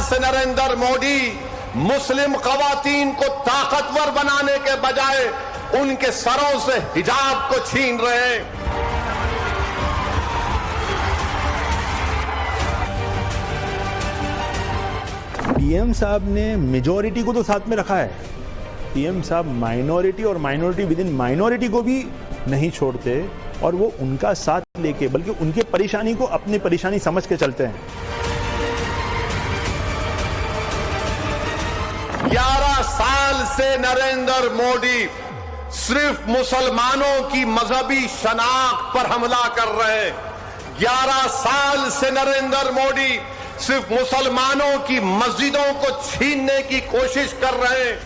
से नरेंद्र मोदी मुस्लिम खवातीन को ताकतवर बनाने के बजाय उनके सरों से हिजाब को छीन रहे हैं। पीएम साहब ने मेजॉरिटी को तो साथ में रखा है, पीएम साहब माइनॉरिटी और माइनॉरिटी विद इन माइनॉरिटी को भी नहीं छोड़ते और वो उनका साथ लेके बल्कि उनके परेशानी को अपनी परेशानी समझ के चलते हैं। 11 साल से नरेंद्र मोदी सिर्फ मुसलमानों की मजहबी शनाख्त पर हमला कर रहे हैं। 11 साल से नरेंद्र मोदी सिर्फ मुसलमानों की मस्जिदों को छीनने की कोशिश कर रहे हैं।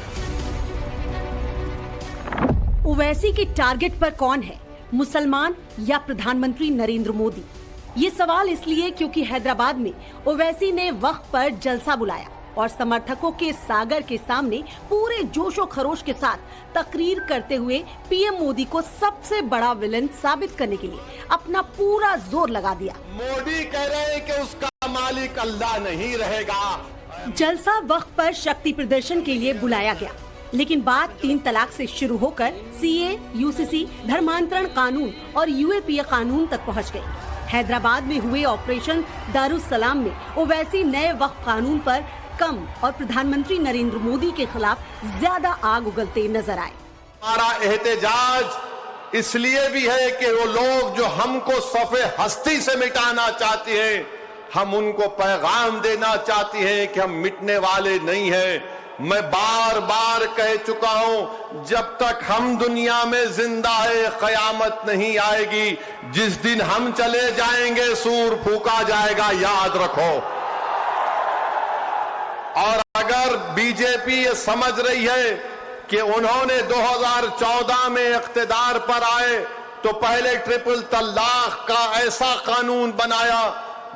ओवैसी के टारगेट पर कौन है, मुसलमान या प्रधानमंत्री नरेंद्र मोदी? ये सवाल इसलिए क्योंकि हैदराबाद में ओवैसी ने वक्फ पर जलसा बुलाया और समर्थकों के सागर के सामने पूरे जोशो खरोश के साथ तकरीर करते हुए पीएम मोदी को सबसे बड़ा विलन साबित करने के लिए अपना पूरा जोर लगा दिया। मोदी कह रहे हैं कि उसका मालिक अल्लाह नहीं रहेगा। जलसा वक्फ पर शक्ति प्रदर्शन के लिए बुलाया गया, लेकिन बात 3 तलाक से शुरू होकर सीए, यूसीसी, धर्मांतरण कानून और यूएपीए कानून तक पहुंच गई। हैदराबाद में हुए ऑपरेशन दारुसलाम में ओवैसी नए वक्फ कानून पर कम और प्रधानमंत्री नरेंद्र मोदी के खिलाफ ज्यादा आग उगलते नजर आए। हमारा एहतजाज इसलिए भी है कि वो लोग जो हमको सफ़े हस्ती से मिटाना चाहते हैं, हम उनको पैगाम देना चाहते हैं कि हम मिटने वाले नहीं हैं। मैं बार बार कह चुका हूं, जब तक हम दुनिया में जिंदा है कयामत नहीं आएगी। जिस दिन हम चले जाएंगे सूर फूका जाएगा, याद रखो। और अगर बीजेपी ये समझ रही है कि उन्होंने 2014 में इख्तिदार पर आए तो पहले ट्रिपल तलाक का ऐसा कानून बनाया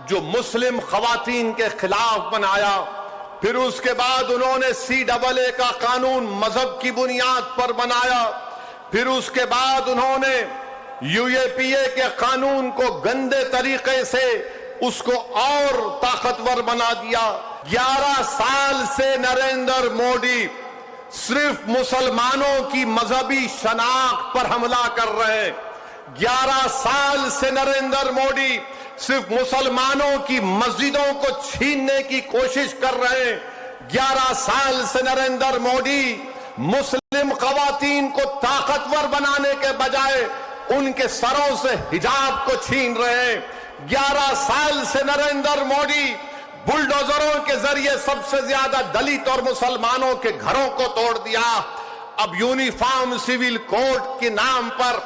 जो मुस्लिम खवातीन के खिलाफ बनाया, फिर उसके बाद उन्होंने CAA का कानून मजहब की बुनियाद पर बनाया, फिर उसके बाद उन्होंने UAPA के कानून को गंदे तरीके से उसको और ताकतवर बना दिया। 11 साल से नरेंद्र मोदी सिर्फ मुसलमानों की मजहबी शनाख्त पर हमला कर रहे हैं। 11 साल से नरेंद्र मोदी सिर्फ मुसलमानों की मस्जिदों को छीनने की कोशिश कर रहे हैं। 11 साल से नरेंद्र मोदी मुस्लिम खवातीन को ताकतवर बनाने के बजाय उनके सरों से हिजाब को छीन रहे हैं। 11 साल से नरेंद्र मोदी बुलडोजरों के जरिए सबसे ज्यादा दलित और मुसलमानों के घरों को तोड़ दिया। अब यूनिफॉर्म सिविल कोड के नाम पर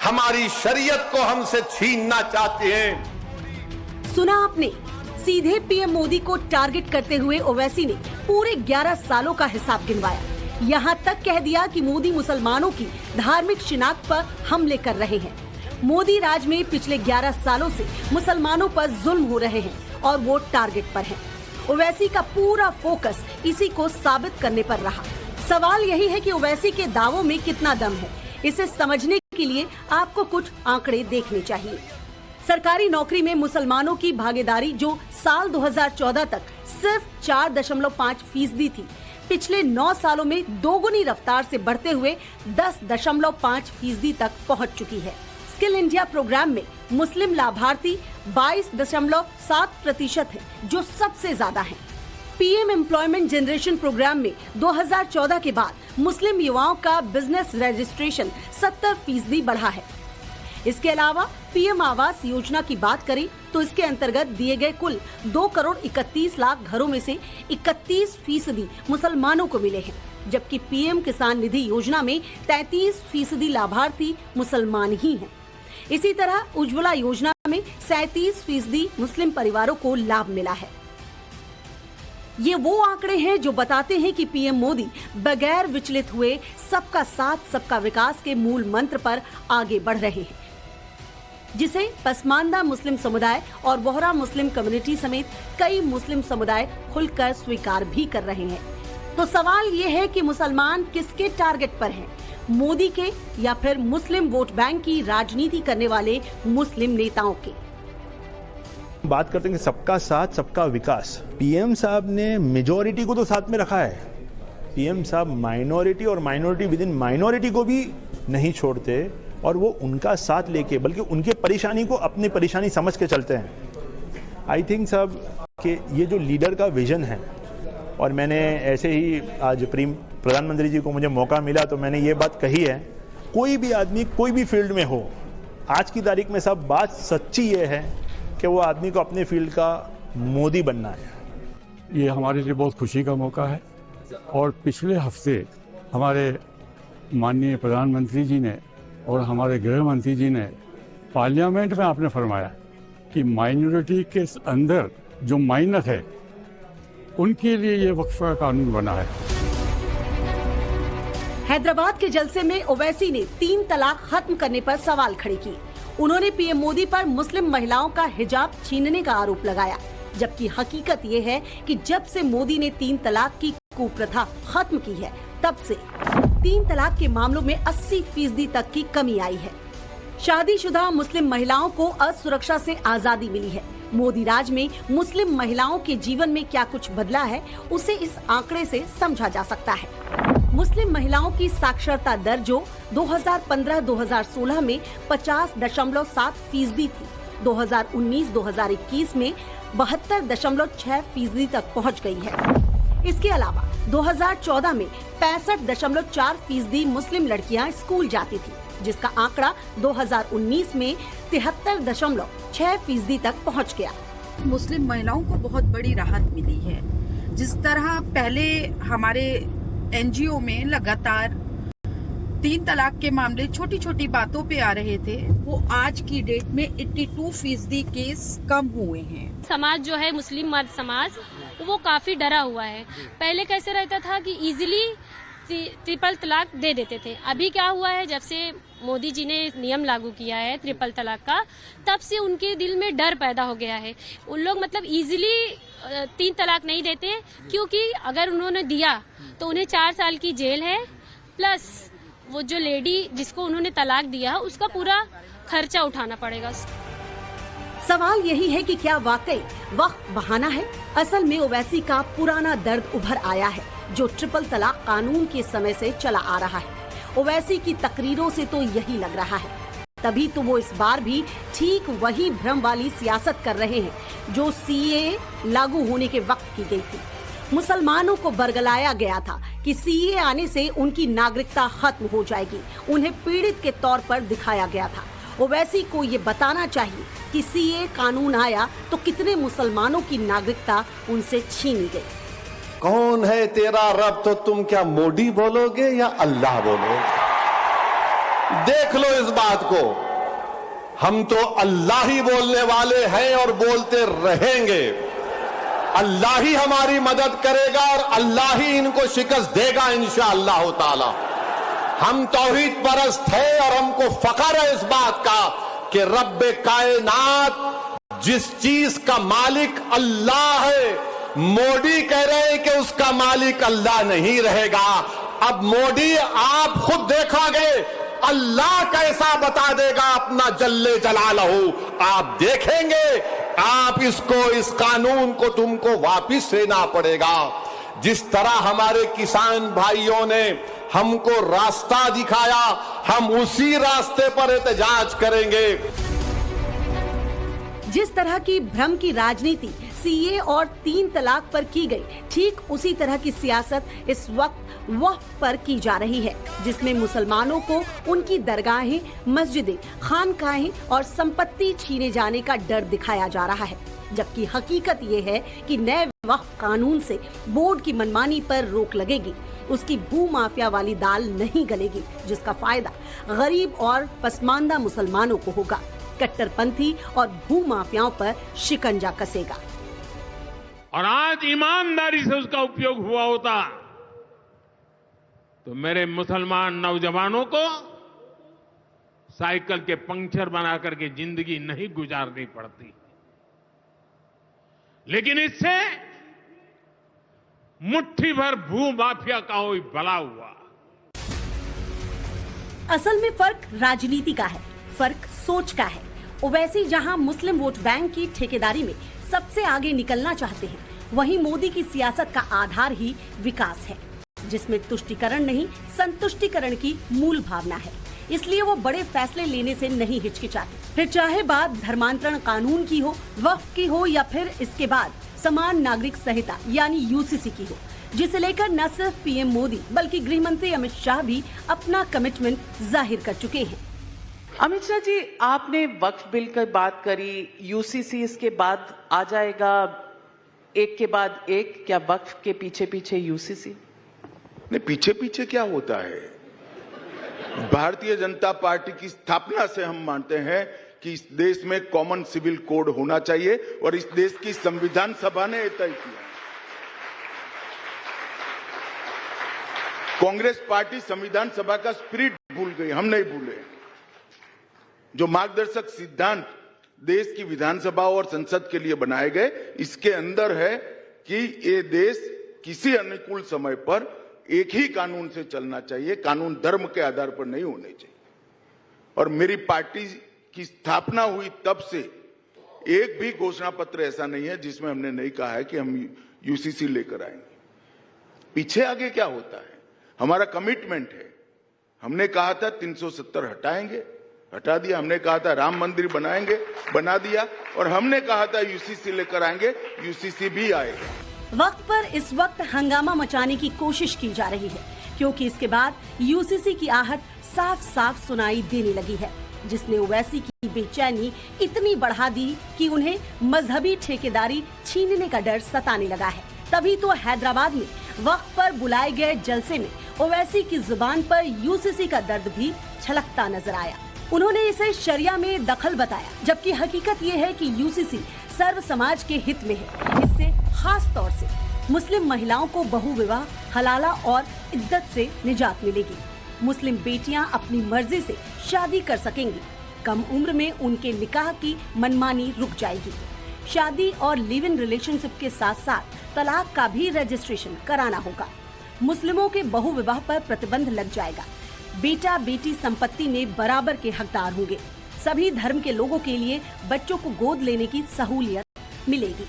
हमारी शरीयत को हमसे छीनना चाहते हैं। सुना आपने, सीधे पीएम मोदी को टारगेट करते हुए ओवैसी ने पूरे 11 सालों का हिसाब गिनवाया। यहाँ तक कह दिया कि मोदी मुसलमानों की धार्मिक शिनाख्त पर हमले कर रहे हैं। मोदी राज में पिछले 11 सालों से मुसलमानों पर जुल्म हो रहे हैं और वो टारगेट पर हैं। ओवैसी का पूरा फोकस इसी को साबित करने पर रहा। सवाल यही है कि ओवैसी के दावों में कितना दम है। इसे समझने के लिए आपको कुछ आंकड़े देखने चाहिए। सरकारी नौकरी में मुसलमानों की भागीदारी जो साल 2014 तक सिर्फ 4.5% थी, पिछले 9 सालों में दोगुनी रफ्तार से बढ़ते हुए 10.5% तक पहुंच चुकी है। स्किल इंडिया प्रोग्राम में मुस्लिम लाभार्थी 22.7% है, जो सबसे ज्यादा है। पीएम एम्प्लॉयमेंट जनरेशन प्रोग्राम में 2014 के बाद मुस्लिम युवाओं का बिजनेस रजिस्ट्रेशन 70% बढ़ा है। इसके अलावा पीएम आवास योजना की बात करें तो इसके अंतर्गत दिए गए कुल 2,31,00,000 घरों में से 31% मुसलमानों को मिले हैं, जबकि पीएम किसान निधि योजना में 33% लाभार्थी मुसलमान ही हैं। इसी तरह उज्ज्वला योजना में 37% मुस्लिम परिवारों को लाभ मिला है। ये वो आंकड़े हैं जो बताते हैं कि पीएम मोदी बगैर विचलित हुए सबका साथ सबका विकास के मूल मंत्र पर आगे बढ़ रहे हैं, जिसे पसमानदा मुस्लिम समुदाय और बोहरा मुस्लिम कम्युनिटी समेत कई मुस्लिम समुदाय खुलकर स्वीकार भी कर रहे हैं। तो सवाल ये है कि मुसलमान किसके टारगेट पर हैं, मोदी के या फिर मुस्लिम वोट बैंक की राजनीति करने वाले मुस्लिम नेताओं के? बात करते हैं कि सबका साथ सबका विकास। पीएम साहब ने मेजॉरिटी को तो साथ में रखा है, पीएम साहब माइनॉरिटी और माइनॉरिटी विद इन माइनॉरिटी को भी नहीं छोड़ते और वो उनका साथ लेके बल्कि उनके परेशानी को अपनी परेशानी समझ के चलते हैं। आई थिंक साहब कि ये जो लीडर का विजन है, और मैंने ऐसे ही आज प्रधानमंत्री जी को मुझे मौका मिला तो मैंने ये बात कही है, कोई भी आदमी कोई भी फील्ड में हो, आज की तारीख में सब बात सच्ची ये है कि वो आदमी को अपने फील्ड का मोदी बनना है। ये हमारे लिए बहुत खुशी का मौका है और पिछले हफ्ते हमारे माननीय प्रधानमंत्री जी ने और हमारे गृह मंत्री जी ने पार्लियामेंट में आपने फरमाया कि माइनॉरिटी के अंदर जो माइनर है उनके लिए ये वक्फ का कानून बना है। हैदराबाद के जलसे में ओवैसी ने 3 तलाक खत्म करने पर सवाल खड़े किए। उन्होंने पीएम मोदी पर मुस्लिम महिलाओं का हिजाब छीनने का आरोप लगाया, जबकि हकीकत ये है कि जब से मोदी ने 3 तलाक की कुप्रथा खत्म की है, तब से 3 तलाक के मामलों में 80% तक की कमी आई है। शादीशुदा मुस्लिम महिलाओं को असुरक्षा से आजादी मिली है। मोदी राज में मुस्लिम महिलाओं के जीवन में क्या कुछ बदला है, उसे इस आंकड़े से समझा जा सकता है। मुस्लिम महिलाओं की साक्षरता दर जो 2015-2016 में 50.7% थी, 2019-2021 में 72.6% तक पहुंच गई है। इसके अलावा 2014 में 65.4% मुस्लिम लड़कियां स्कूल जाती थी, जिसका आंकड़ा 2019 में 73.6% तक पहुंच गया। मुस्लिम महिलाओं को बहुत बड़ी राहत मिली है। जिस तरह पहले हमारे एनजीओ में लगातार 3 तलाक के मामले छोटी छोटी बातों पे आ रहे थे, वो आज की डेट में 82% केस कम हुए हैं। समाज जो है मुस्लिम मर्द समाज, वो काफी डरा हुआ है। पहले कैसे रहता था कि इजीली ट्रिपल तलाक दे देते थे। अभी क्या हुआ है, जब से मोदी जी ने नियम लागू किया है ट्रिपल तलाक का, तब से उनके दिल में डर पैदा हो गया है। उन लोग मतलब इजीली 3 तलाक नहीं देते, क्योंकि अगर उन्होंने दिया तो उन्हें 4 साल की जेल है, प्लस वो जो लेडी जिसको उन्होंने तलाक दिया उसका पूरा खर्चा उठाना पड़ेगा। सवाल यही है कि क्या वाकई वक्त बहाना है? असल में ओवैसी का पुराना दर्द उभर आया है, जो ट्रिपल तलाक कानून के समय से चला आ रहा है। ओवैसी की तकरीरों से तो यही लग रहा है। तभी तो वो इस बार भी ठीक वही भ्रम वाली सियासत कर रहे हैं जो सीएए लागू होने के वक्त की गई थी। मुसलमानों को बरगलाया गया था कि सीएए आने से उनकी नागरिकता खत्म हो जाएगी। उन्हें पीड़ित के तौर पर दिखाया गया था। ओवैसी को ये बताना चाहिए कि सीएए कानून आया तो कितने मुसलमानों की नागरिकता उनसे छीनी गई। कौन है तेरा रब, तो तुम क्या मोदी बोलोगे या अल्लाह बोलोगे? देख लो इस बात को। हम तो अल्लाह ही बोलने वाले हैं और बोलते रहेंगे। अल्लाह ही हमारी मदद करेगा और अल्लाह ही इनको शिकस्त देगा इंशाअल्लाह ताला। हम तौहीद परस्त हैं और हमको फख्र है इस बात का कि रब्बे कायनात जिस चीज का मालिक अल्लाह है, मोदी कह रहे हैं कि उसका मालिक अल्लाह नहीं रहेगा। अब मोदी आप खुद देखोगे, अल्लाह कैसा बता देगा अपना जल्ले जलालहू। आप देखेंगे, आप इसको, इस कानून को तुमको वापिस लेना पड़ेगा। जिस तरह हमारे किसान भाइयों ने हमको रास्ता दिखाया, हम उसी रास्ते पर एहतजाज करेंगे। जिस तरह की भ्रम की राजनीति सीए और 3 तलाक पर की गई, ठीक उसी तरह की सियासत इस वक्त वक्फ पर की जा रही है, जिसमें मुसलमानों को उनकी दरगाहें, मस्जिदें, खानकाहें और संपत्ति छीने जाने का डर दिखाया जा रहा है। जबकि हकीकत ये है कि नए वक्फ कानून से बोर्ड की मनमानी पर रोक लगेगी, उसकी भू माफिया वाली दाल नहीं गलेगी, जिसका फायदा गरीब और पसमानदा मुसलमानों को होगा। कट्टरपंथी और भू माफियाओं पर शिकंजा कसेगा। और आज ईमानदारी से उसका उपयोग हुआ होता तो मेरे मुसलमान नौजवानों को साइकिल के पंक्चर बना करके जिंदगी नहीं गुजारनी पड़ती। लेकिन इससे मुट्ठी भर भू माफिया का ही भला हुआ। असल में फर्क राजनीति का है, फर्क सोच का है। ओवैसी जहां मुस्लिम वोट बैंक की ठेकेदारी में सबसे आगे निकलना चाहते हैं, वहीं मोदी की सियासत का आधार ही विकास है, जिसमें तुष्टीकरण नहीं संतुष्टीकरण की मूल भावना है। इसलिए वो बड़े फैसले लेने से नहीं हिचकिचाते, फिर चाहे बात धर्मांतरण कानून की हो, वक्फ की हो या फिर इसके बाद समान नागरिक संहिता यानी यूसीसी की हो, जिसे लेकर न सिर्फ पीएम मोदी बल्कि गृह मंत्री अमित शाह भी अपना कमिटमेंट जाहिर कर चुके हैं। अमित शाह जी, आपने वक्फ बिल की बात करी, यूसीसी इसके बाद आ जाएगा, एक के बाद एक, क्या वक्फ के पीछे पीछे यूसीसी? नहीं, पीछे पीछे क्या होता है? भारतीय जनता पार्टी की स्थापना से हम मानते हैं कि इस देश में कॉमन सिविल कोड होना चाहिए और इस देश की संविधान सभा ने तय किया। कांग्रेस पार्टी संविधान सभा का स्पिरिट भूल गई, हम नहीं भूले। जो मार्गदर्शक सिद्धांत देश की विधानसभा और संसद के लिए बनाए गए, इसके अंदर है कि ये देश किसी अनुकूल समय पर एक ही कानून से चलना चाहिए, कानून धर्म के आधार पर नहीं होने चाहिए। और मेरी पार्टी की स्थापना हुई तब से एक भी घोषणा पत्र ऐसा नहीं है जिसमें हमने नहीं कहा है कि हम यूसीसी लेकर आएंगे। पीछे आगे क्या होता है, हमारा कमिटमेंट है। हमने कहा था 370 हटाएंगे, हटा दिया। हमने कहा था राम मंदिर बनाएंगे, बना दिया। और हमने कहा था यूसीसी लेकर आएंगे, यूसीसी भी आएगा। वक्त पर इस वक्त हंगामा मचाने की कोशिश की जा रही है, क्योंकि इसके बाद यूसीसी की आहट साफ साफ सुनाई देने लगी है, जिसने ओवैसी की बेचैनी इतनी बढ़ा दी कि उन्हें मजहबी ठेकेदारी छीनने का डर सताने लगा है। तभी तो हैदराबाद में वक्त पर बुलाए गए जलसे में ओवैसी की जुबान पर यूसीसी का दर्द भी छलकता नजर आया। उन्होंने इसे शरिया में दखल बताया, जबकि हकीकत ये है कि यूसीसी सर्व समाज के हित में है। इससे खास तौर से मुस्लिम महिलाओं को बहु विवाह, हलाला और इद्दत से निजात मिलेगी। मुस्लिम बेटियां अपनी मर्जी से शादी कर सकेंगी। कम उम्र में उनके निकाह की मनमानी रुक जाएगी। शादी और लिव इन रिलेशनशिप के साथ साथ तलाक का भी रजिस्ट्रेशन कराना होगा। मुस्लिमों के बहु विवाह पर प्रतिबंध लग जाएगा। बेटा बेटी संपत्ति में बराबर के हकदार होंगे। सभी धर्म के लोगों के लिए बच्चों को गोद लेने की सहूलियत मिलेगी।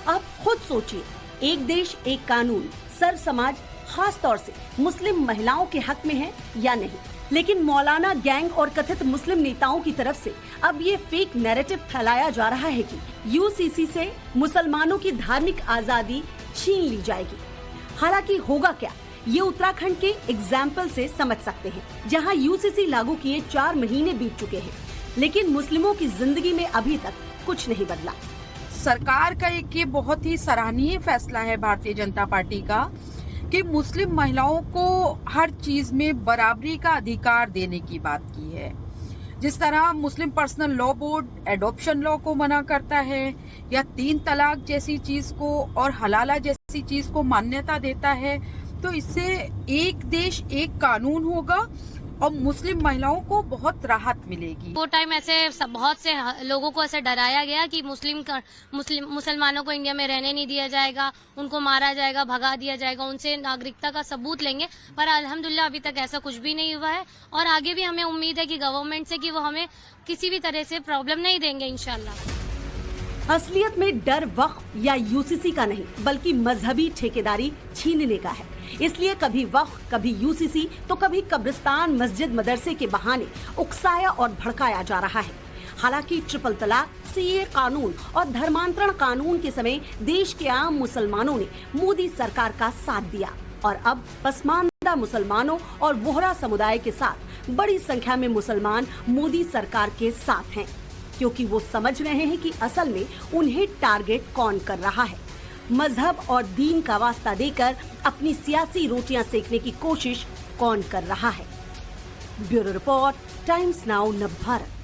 आप खुद सोचिए, एक देश एक कानून सर्व समाज खास तौर से मुस्लिम महिलाओं के हक में है या नहीं। लेकिन मौलाना गैंग और कथित मुस्लिम नेताओं की तरफ से अब ये फेक नैरेटिव फैलाया जा रहा है कि यूसीसी से मुसलमानों की धार्मिक आजादी छीन ली जाएगी। हालांकि होगा क्या, ये उत्तराखंड के एग्जाम्पल से समझ सकते हैं, जहां यूसीसी लागू किए 4 महीने बीत चुके हैं, लेकिन मुस्लिमों की जिंदगी में अभी तक कुछ नहीं बदला। सरकार का एक ये बहुत ही सराहनीय फैसला है भारतीय जनता पार्टी का कि मुस्लिम महिलाओं को हर चीज में बराबरी का अधिकार देने की बात की है। जिस तरह Muslim personal law board adoption law को मना करता है या 3 तलाक जैसी चीज को और हलाला जैसी चीज को मान्यता देता है, तो इससे एक देश एक कानून होगा और मुस्लिम महिलाओं को बहुत राहत मिलेगी। वो टाइम ऐसे बहुत से लोगों को ऐसे डराया गया कि मुसलमानों को इंडिया में रहने नहीं दिया जाएगा, उनको मारा जाएगा, भगा दिया जाएगा, उनसे नागरिकता का सबूत लेंगे। पर अल्हम्दुलिल्लाह अभी तक ऐसा कुछ भी नहीं हुआ है और आगे भी हमें उम्मीद है कि गवर्नमेंट से कि वो हमें किसी भी तरह से प्रॉब्लम नहीं देंगे इंशाल्लाह। असलियत में डर वक्फ या यूसीसी का नहीं, बल्कि मजहबी ठेकेदारी छीनने का है। इसलिए कभी वक्फ, कभी यूसीसी, तो कभी कब्रिस्तान, मस्जिद, मदरसे के बहाने उकसाया और भड़काया जा रहा है। हालांकि ट्रिपल तलाक, सीए कानून और धर्मांतरण कानून के समय देश के आम मुसलमानों ने मोदी सरकार का साथ दिया और अब पसमानदा मुसलमानों और बोहरा समुदाय के साथ बड़ी संख्या में मुसलमान मोदी सरकार के साथ हैं, क्योंकि वो समझ रहे हैं कि असल में उन्हें टारगेट कौन कर रहा है। मजहब और दीन का वास्ता देकर अपनी सियासी रोटियां सेकने की कोशिश कौन कर रहा है। ब्यूरो रिपोर्ट, टाइम्स नाउ नव भारत।